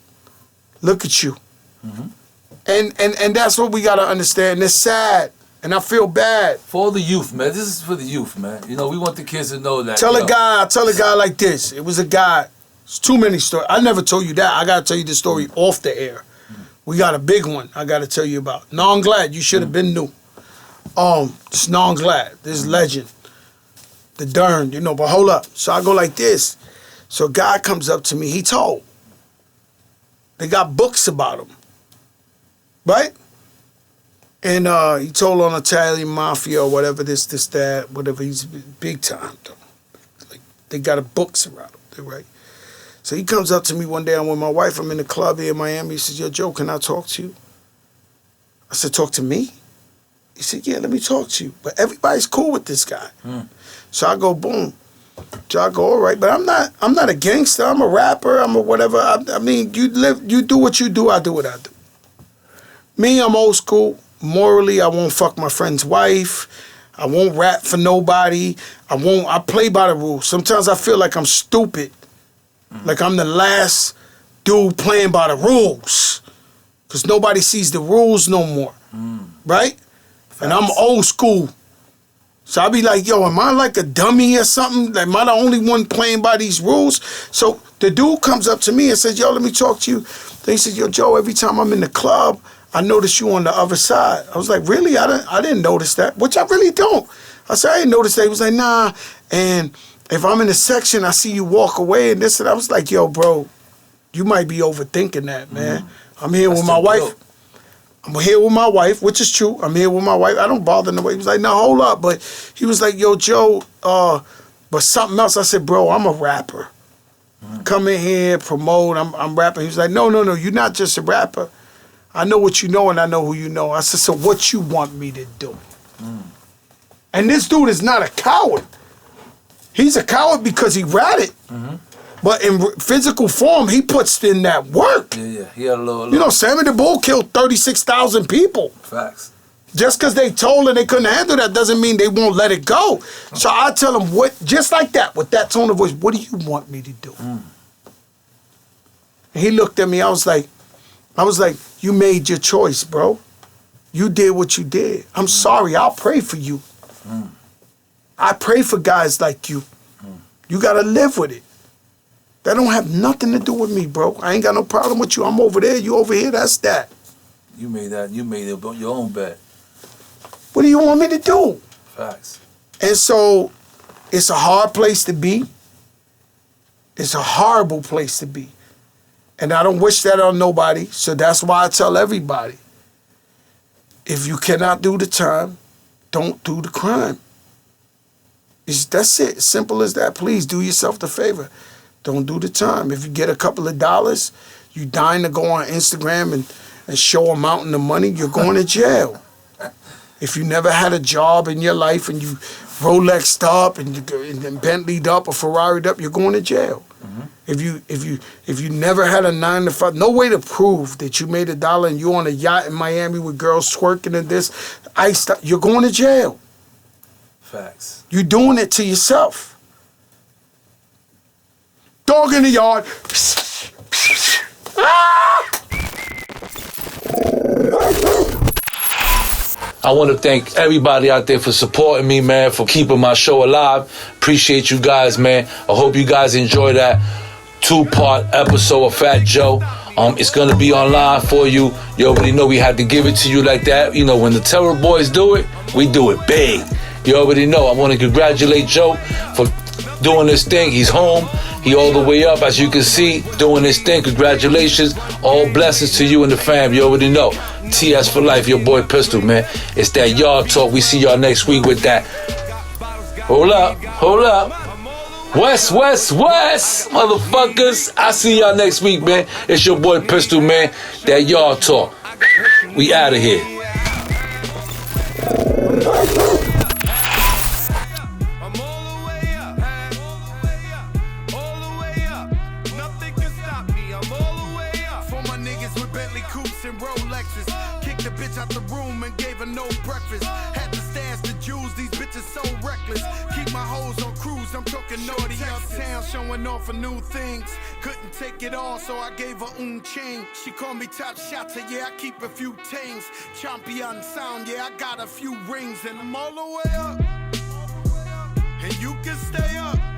Look at you. And that's what we got to understand. It's sad, and I feel bad. For all the youth, man. This is for the youth, man. You know, we want the kids to know that. Tell a guy like this. It was a guy. It's too many stories. I never told you that. I got to tell you the story off the air. We got a big one I got to tell you about. Non Glad, you should have been new. It's Non Glad. This legend. The Dern, you know, but hold up. So I go like this. So a guy comes up to me. He told. They got books about him. Right? And he told on Italian Mafia or whatever, this, that, whatever. He's big time, though. Like, they got books around him, right? So he comes up to me one day. I'm with my wife. I'm in the club here in Miami. He says, yo, Joe, can I talk to you? I said, talk to me? He said, yeah, let me talk to you. But everybody's cool with this guy. So I go, boom. So I go, all right. But I'm not a gangster. I'm a rapper. I'm a whatever. I mean, you do what you do. I do what I do. Me, I'm old school. Morally, I won't fuck my friend's wife. I won't rap for nobody. I play by the rules. Sometimes I feel like I'm stupid. Like I'm the last dude playing by the rules. Because nobody sees the rules no more. Right? Facts. And I'm old school. So I be like, yo, am I like a dummy or something? Like, am I the only one playing by these rules? So the dude comes up to me and says, yo, let me talk to you. Then he said, yo, Joe, every time I'm in the club, I notice you on the other side. I was like, really? I didn't notice that, which I really don't. I said, I didn't notice that. He was like, nah. And if I'm in a section, I see you walk away and this and that. I was like, yo, bro, you might be overthinking that, man. I'm here with my wife. I'm here with my wife, which is true. I'm here with my wife. I don't bother nobody. He was like, no, hold up. But he was like, yo, Joe, but something else. I said, bro, I'm a rapper. Come in here, promote. I'm rapping. He was like, no, you're not just a rapper. I know what you know and I know who you know. I said, so what you want me to do? And this dude is not a coward. He's a coward because he ratted. But in physical form, he puts in that work. Yeah. He had a little. You know, Sammy the Bull killed 36,000 people. Facts. Just because they told and they couldn't handle that doesn't mean they won't let it go. So I tell them, what, just like that, with that tone of voice, what do you want me to do? And he looked at me, I was like, you made your choice, bro. You did what you did. I'm sorry, I'll pray for you. I pray for guys like you. You gotta live with it. That don't have nothing to do with me, bro. I ain't got no problem with you. I'm over there, you over here, that's that. You made your own bet. What do you want me to do? Facts. And so, it's a hard place to be. It's a horrible place to be. And I don't wish that on nobody, so that's why I tell everybody, if you cannot do the time, don't do the crime. That's it, simple as that. Please do yourself the favor. Don't do the time. If you get a couple of dollars, you dying to go on Instagram and show a mountain of money, you're going to jail. If you never had a job in your life and you Rolexed up and Bentleyed up or Ferrari'd up, you're going to jail. If you never had a 9 to 5, no way to prove that you made $1 and you on a yacht in Miami with girls twerking and this, you're going to jail. Facts. You're doing it to yourself. Dog in the yard. I want to thank everybody out there for supporting me, man, for keeping my show alive. Appreciate you guys, man. I hope you guys enjoy that 2-part episode of Fat Joe. It's going to be online for you. You already know we had to give it to you like that. You know, when the Terror Boys do it, we do it big. You already know. I want to congratulate Joe for doing this thing. He's home. He all the way up, as you can see, doing his thing. Congratulations. All blessings to you and the fam. You already know. TS for life, your boy Pistol, man. It's that yard talk. We see y'all next week with that. Hold up, hold up. West, motherfuckers. I see y'all next week, man. It's your boy Pistol, man. That yard talk. We out of here. No breakfast, had to stash the jewels, these bitches so reckless. Keep my hoes on cruise, I'm talking naughty uptown, showing off for new things. Couldn't take it all, so I gave her chain. She called me top shotter, yeah, I keep a few tings. Champion sound, yeah, I got a few rings, and I'm all the way up. And you can stay up.